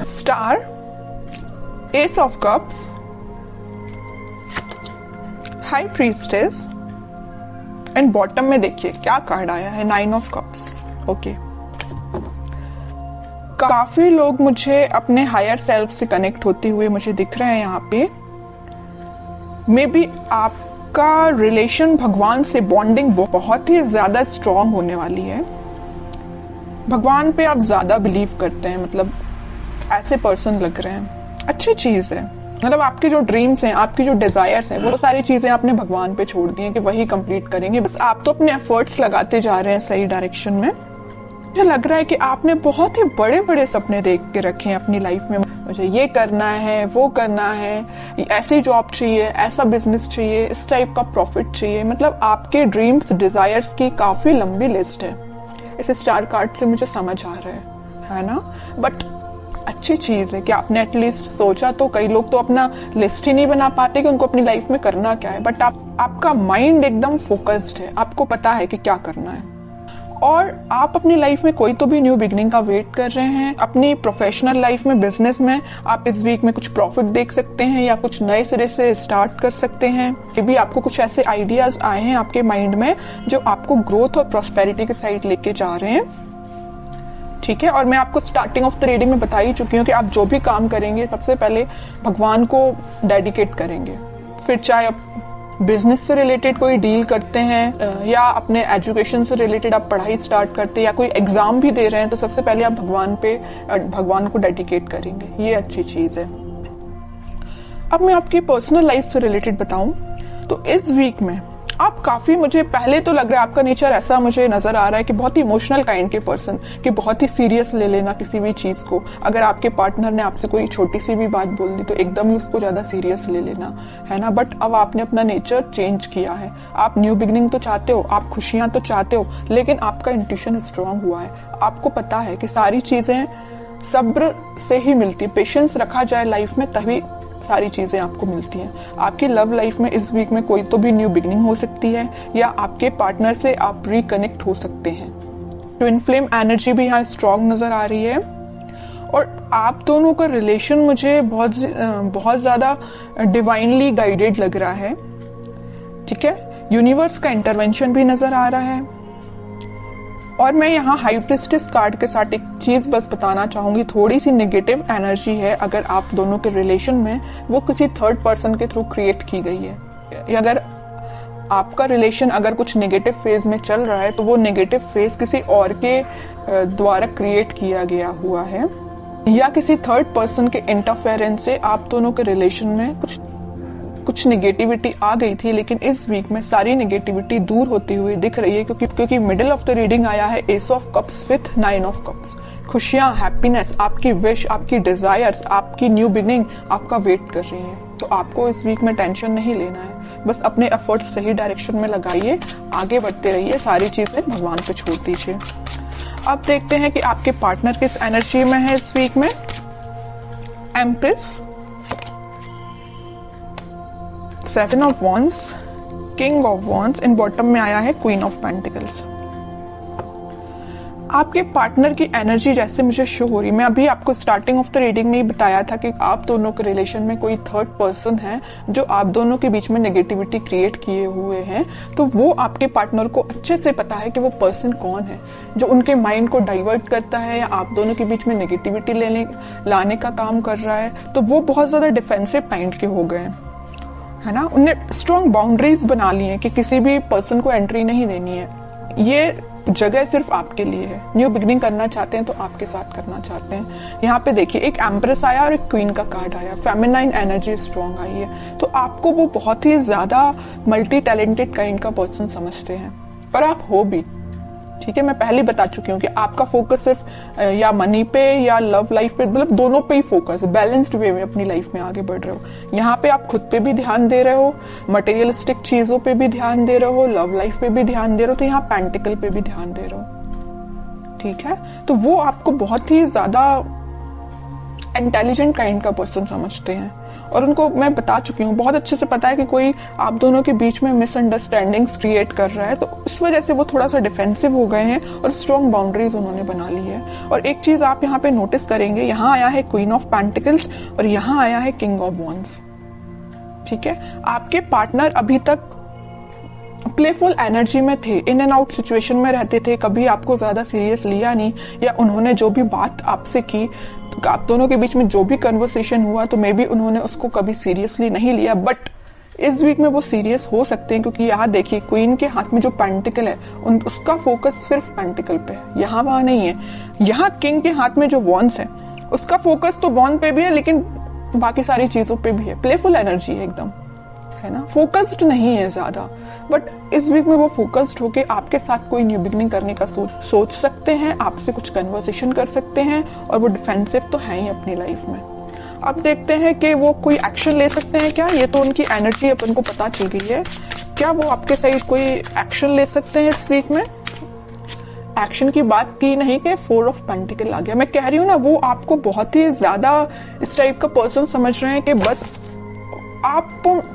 Star, S of cups, high priestess and bottom में देखिए क्या कार्ड आया है, 9 ऑफ कप्स। ओके, काफी लोग मुझे अपने हायर सेल्फ से कनेक्ट होते हुए मुझे दिख रहे हैं यहाँ पे। मे बी आपका रिलेशन भगवान से बॉन्डिंग बहुत ही ज्यादा स्ट्रांग होने वाली है। भगवान पे आप ज्यादा बिलीव करते हैं, मतलब ऐसे पर्सन लग रहे हैं। अच्छी चीज है, मतलब आपके जो ड्रीम्स हैं, आपकी जो डिजायर्स हैं, वो सारी चीजें आपने भगवान पे छोड़ दी हैं कि वही कंप्लीट करेंगे। बस आप तो अपने एफर्ट्स लगाते जा रहे हैं सही डायरेक्शन में। मुझे लग रहा है कि आपने बहुत ही बड़े बड़े सपने देख के रखे हैं अपनी लाइफ में। मुझे ये करना है, वो करना है, ऐसी जॉब चाहिए, ऐसा बिजनेस चाहिए, इस टाइप का प्रॉफिट चाहिए। मतलब आपके ड्रीम्स, डिजायर्स की काफी लंबी लिस्ट है। इस स्टार कार्ड से मुझे समझ आ रहा है ना। बट अच्छी चीज है कि आपने एटलीस्ट सोचा। तो कई लोग तो अपना लिस्ट ही नहीं बना पाते कि उनको अपनी लाइफ में करना क्या है। बट आपका माइंड एकदम फोकस्ड है, आपको पता है कि क्या करना है। और आप अपनी लाइफ में कोई तो भी न्यू बिगनिंग का वेट कर रहे हैं। अपनी प्रोफेशनल लाइफ में, बिजनेस में आप इस वीक में कुछ प्रॉफिट देख सकते हैं या कुछ नए सिरे से स्टार्ट कर सकते हैं। ये भी आपको कुछ ऐसे आइडियाज आए हैं आपके माइंड में जो आपको ग्रोथ और प्रॉस्पेरिटी के साइड लेके जा रहे हैं। ठीक है, और मैं आपको स्टार्टिंग ऑफ द रीडिंग में बता ही चुकी हूँ कि आप जो भी काम करेंगे सबसे पहले भगवान को डेडिकेट करेंगे। फिर चाहे आप बिजनेस से रिलेटेड कोई डील करते हैं या अपने एजुकेशन से रिलेटेड आप पढ़ाई स्टार्ट करते हैं या कोई एग्जाम भी दे रहे हैं, तो सबसे पहले आप भगवान को डेडिकेट करेंगे। ये अच्छी चीज है। अब मैं आपकी पर्सनल लाइफ से रिलेटेड बताऊं तो इस वीक में आप काफी, मुझे पहले तो लग रहा है आपका नेचर ऐसा मुझे नजर आ रहा है कि बहुत ही इमोशनल काइंड के पर्सन, कि बहुत ही सीरियस ले लेना किसी भी चीज को। अगर आपके पार्टनर ने आपसे कोई छोटी सी भी बात बोल दी तो एकदम ही उसको ज्यादा सीरियस ले लेना, है ना। बट अब आपने अपना नेचर चेंज किया है। आप न्यू बिगनिंग तो चाहते हो, आप खुशियां तो चाहते हो, लेकिन आपका इंट्यूशन स्ट्रांग हुआ है। आपको पता है कि सारी चीजें सब्र से ही मिलती, पेशेंस रखा जाए लाइफ में तभी सारी चीजें आपको मिलती हैं। आपकी लव लाइफ में इस वीक में कोई तो भी न्यू बिगनिंग हो सकती है या आपके पार्टनर से आप रिकनेक्ट हो सकते हैं। ट्विन फ्लेम एनर्जी भी यहाँ स्ट्रांग नजर आ रही है। और आप दोनों का रिलेशन मुझे बहुत ज्यादा डिवाइनली गाइडेड लग रहा है। ठीक है, यूनिवर्स का इंटरवेंशन भी नजर आ रहा है। और मैं यहाँ हाई प्रीस्टेस कार्ड के साथ एक चीज बस बताना चाहूंगी, थोड़ी सी नेगेटिव एनर्जी है अगर आप दोनों के रिलेशन में, वो किसी थर्ड पर्सन के थ्रू क्रिएट की गई है। अगर आपका रिलेशन अगर कुछ नेगेटिव फेज में चल रहा है तो वो नेगेटिव फेज किसी और के द्वारा क्रिएट किया गया हुआ है या किसी थर्ड पर्सन के इंटरफेरेंस से आप दोनों के रिलेशन में कुछ नेगेटिविटी आ गई थी। लेकिन इस वीक में सारी नेगेटिविटी दूर होती हुई दिख रही है क्योंकि मिडिल ऑफ द रीडिंग आया है S of cups with 9 of cups. खुशियां, हैप्पीनेस, आपकी विश, आपकी डिजायर्स, आपकी न्यू बिगनिंग आपका वेट कर रही है। तो आपको इस वीक में टेंशन नहीं लेना है, बस अपने एफर्ट्स सही डायरेक्शन में लगाइए, आगे बढ़ते रहिए, सारी चीजें भगवान पे छोड़ दीजिए। अब देखते हैं कि आपके पार्टनर किस एनर्जी में है इस वीक में। Empress, 7 of wands, king of wands and bottom में आया है क्वीन ऑफ पेंटिकल्स। आपके पार्टनर की एनर्जी जैसे मुझे शो हो रही, मैं अभी आपको स्टार्टिंग ऑफ द रीडिंग में ही बताया था कि आप दोनों के रिलेशन में कोई थर्ड पर्सन है जो आप दोनों के बीच में नेगेटिविटी क्रिएट किए हुए हैं। तो वो आपके पार्टनर को अच्छे से पता है कि वो पर्सन कौन है जो उनके माइंड को डाइवर्ट करता है या आप दोनों के बीच में नेगेटिविटी लाने का काम कर रहा है। तो वो बहुत ज्यादा डिफेंसिव काइंड के हो गए हैं, है ना। उन्हें स्ट्रॉन्ग बाउंड्रीज बना ली है कि किसी भी पर्सन को एंट्री नहीं देनी है। ये जगह सिर्फ आपके लिए है। न्यू बिगनिंग करना चाहते हैं तो आपके साथ करना चाहते हैं। यहाँ पे देखिए एक एम्प्रेस आया और एक क्वीन का कार्ड आया, फेमिनाइन एनर्जी स्ट्रॉन्ग आई है। तो आपको वो बहुत ही ज्यादा मल्टी टैलेंटेड काइंड का पर्सन समझते हैं और आप हो भी। ठीक है, मैं पहले बता चुकी हूँ कि आपका फोकस सिर्फ या मनी पे या लव लाइफ पे, मतलब दोनों पे ही फोकस है। बैलेंस्ड वे में अपनी लाइफ में आगे बढ़ रहे हो। यहाँ पे आप खुद पे भी ध्यान दे रहे हो, मटेरियलिस्टिक चीजों पे भी ध्यान दे रहे हो, लव लाइफ पे भी ध्यान दे रहे हो, तो यहाँ पेंटिकल पे भी ध्यान दे रहे हो। ठीक है, तो वो आपको बहुत ही ज्यादा इंटेलिजेंट काइंड का पर्सन समझते हैं, और उनको मैं बता चुकी हूँ, बहुत अच्छे से पता है कि कोई आप दोनों के बीच में मिसअंडरस्टैंडिंग्स क्रिएट कर रहा है, तो इस वजह से वो थोड़ा सा डिफेंसिव हो गए हैं और स्ट्रॉन्ग बाउंड्रीज उन्होंने बना ली है। और एक चीज आप यहाँ पे नोटिस करेंगे, यहाँ आया है क्वीन ऑफ पेंटिकल्स और यहाँ आया है किंग ऑफ वॉन्ड्स। ठीक है, आपके पार्टनर अभी तक प्लेफुल एनर्जी में थे, इन एंड आउट सिचुएशन में रहते थे, कभी आपको ज्यादा सीरियस लिया नहीं, या उन्होंने जो भी बात आपसे की, तो आप दोनों के बीच में जो भी कन्वर्सेशन हुआ तो मे बी उन्होंने उसको कभी सीरियसली नहीं लिया। बट इस वीक में वो सीरियस हो सकते हैं, क्योंकि यहाँ देखिए क्वीन के हाथ में जो पेंटिकल है उसका फोकस सिर्फ पेंटिकल पे है, यहाँ वहां नहीं है। यहाँ किंग के हाथ में जो वॉन्ड्स है उसका फोकस तो वॉन्ड पे भी है, लेकिन बाकी सारी चीजों पे भी है। प्लेफुल एनर्जी है एकदम, है ना, फोकस्ड नहीं है ज्यादा। बट इस वीक में वो फोकस्ड होके आपके साथ कोई न्यू बिगनिंग करने का सोच सकते हैं, आपसे कुछ कन्वर्सेशन कर सकते हैं, और वो डिफेंसिव तो है ही अपनी लाइफ में। अब देखते हैं कि वो कोई एक्शन ले सकते हैं क्या। ये तो उनकी एनर्जी अपन को पता चल गई है, क्या वो आपके साइड कोई एक्शन ले सकते हैं इस वीक में। एक्शन की बात की नहीं कि 4 ऑफ पेंटिकल आ गया। मैं कह रही हूँ ना, वो आपको बहुत ही ज्यादा इस टाइप का पर्सन समझ रहे हैं कि बस आप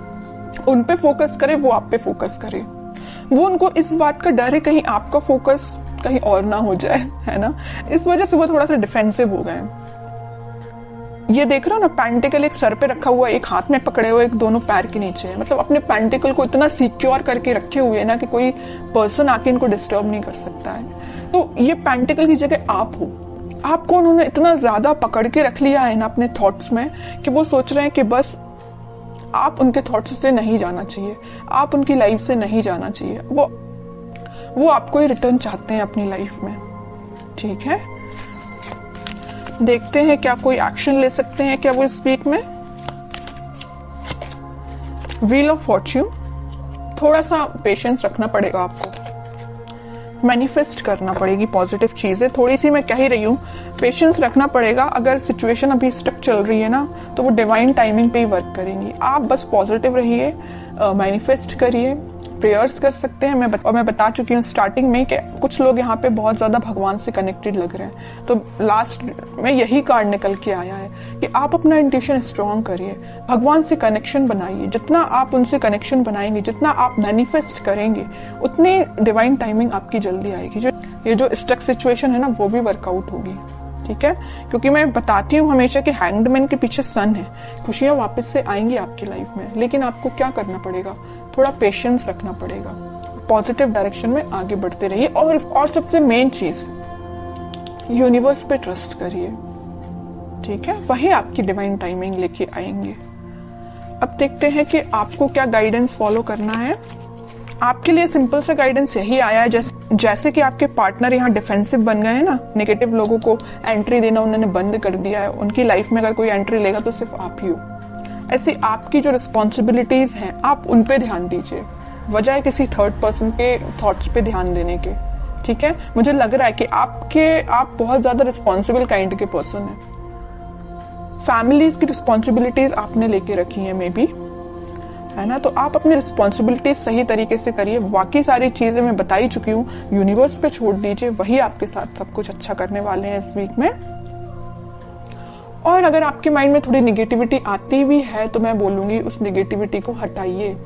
उन पे फोकस करें, वो आप पे फोकस करें। वो उनको इस बात का डर है कहीं आपका फोकस कहीं और ना हो जाए, है ना, इस वजह से वो थोड़ा सा डिफेंसिव हो गए। ये देख रहे हो ना, पेंटिकल एक सर पे रखा हुआ, एक हाथ में पकड़े हुए, एक दोनों पैर के नीचे है। मतलब अपने पेंटिकल को इतना सिक्योर करके रखे हुए है ना कि कोई पर्सन आके इनको डिस्टर्ब नहीं कर सकता है। तो ये पेंटिकल की जगह आप हो, आपको उन्होंने इतना ज्यादा पकड़ के रख लिया है ना अपने थॉट्स में कि वो सोच रहे हैं कि बस आप उनके थॉट्स से नहीं जाना चाहिए, आप उनकी लाइफ से नहीं जाना चाहिए। वो आपको ही रिटर्न चाहते हैं अपनी लाइफ में। ठीक है, देखते हैं क्या कोई एक्शन ले सकते हैं क्या वो इस वीक में। व्हील ऑफ फॉर्च्यून, थोड़ा सा पेशेंस रखना पड़ेगा आपको, मैनिफेस्ट करना पड़ेगी पॉजिटिव चीजें। थोड़ी सी मैं कह ही रही हूँ, पेशेंस रखना पड़ेगा। अगर सिचुएशन अभी स्टक चल रही है ना, तो वो डिवाइन टाइमिंग पे ही वर्क करेंगी। आप बस पॉजिटिव रहिए, मैनिफेस्ट करिए, प्रेयर्स कर सकते हैं। मैं बता चुकी हूँ स्टार्टिंग में कि कुछ लोग यहाँ पे बहुत ज्यादा भगवान से कनेक्टेड लग रहे हैं, तो लास्ट में यही कार्ड निकल के आया है कि आप अपना इंट्यूशन स्ट्रांग करिए, भगवान से कनेक्शन बनाइए। जितना आप उनसे कनेक्शन बनाएंगे, जितना आप मैनिफेस्ट करेंगे, उतनी डिवाइन टाइमिंग आपकी जल्दी आएगी। ये जो स्टक सिचुएशन है ना, वो भी वर्कआउट होगी। ठीक है, क्योंकि मैं बताती हूँ हमेशा कि हैंग्ड मैन के पीछे सन है, खुशियां वापस से आएंगी आपकी लाइफ में, लेकिन आपको क्या करना पड़ेगा, थोड़ा पेशेंस रखना पड़ेगा, पॉजिटिव डायरेक्शन में आगे बढ़ते रहिए। और सबसे मेन चीज, यूनिवर्स पे ट्रस्ट करिए। ठीक है, वही आपकी डिवाइन टाइमिंग लेके आएंगे। अब देखते हैं कि आपको क्या गाइडेंस फॉलो करना है। आपके लिए सिंपल सा गाइडेंस यही आया है, जैसे कि आपके पार्टनर यहाँ डिफेंसिव बन गए हैं ना, नेगेटिव लोगों को एंट्री देना उन्होंने बंद कर दिया है, उनकी लाइफ में अगर कोई एंट्री लेगा तो सिर्फ आप ही हो। ऐसी आपकी जो रिस्पॉन्सिबिलिटीज हैं, आप उन पे ध्यान दीजिए, बजाय किसी थर्ड पर्सन के थॉट्स पे ध्यान देने के। ठीक है, मुझे लग रहा है कि आप बहुत ज्यादा रिस्पॉन्सिबल काइंड के पर्सन हैं। फैमिलीज की रिस्पॉन्सिबिलिटीज आपने लेके रखी है मे बी, है ना, तो आप अपनी रिस्पॉन्सिबिलिटीज सही तरीके से करिए। बाकी सारी चीजें मैं बता ही चुकी हूँ, यूनिवर्स पे छोड़ दीजिए, वही आपके साथ सब कुछ अच्छा करने वाले हैं इस वीक में। और अगर आपके माइंड में थोड़ी निगेटिविटी आती भी है तो मैं बोलूंगी उस निगेटिविटी को हटाइए।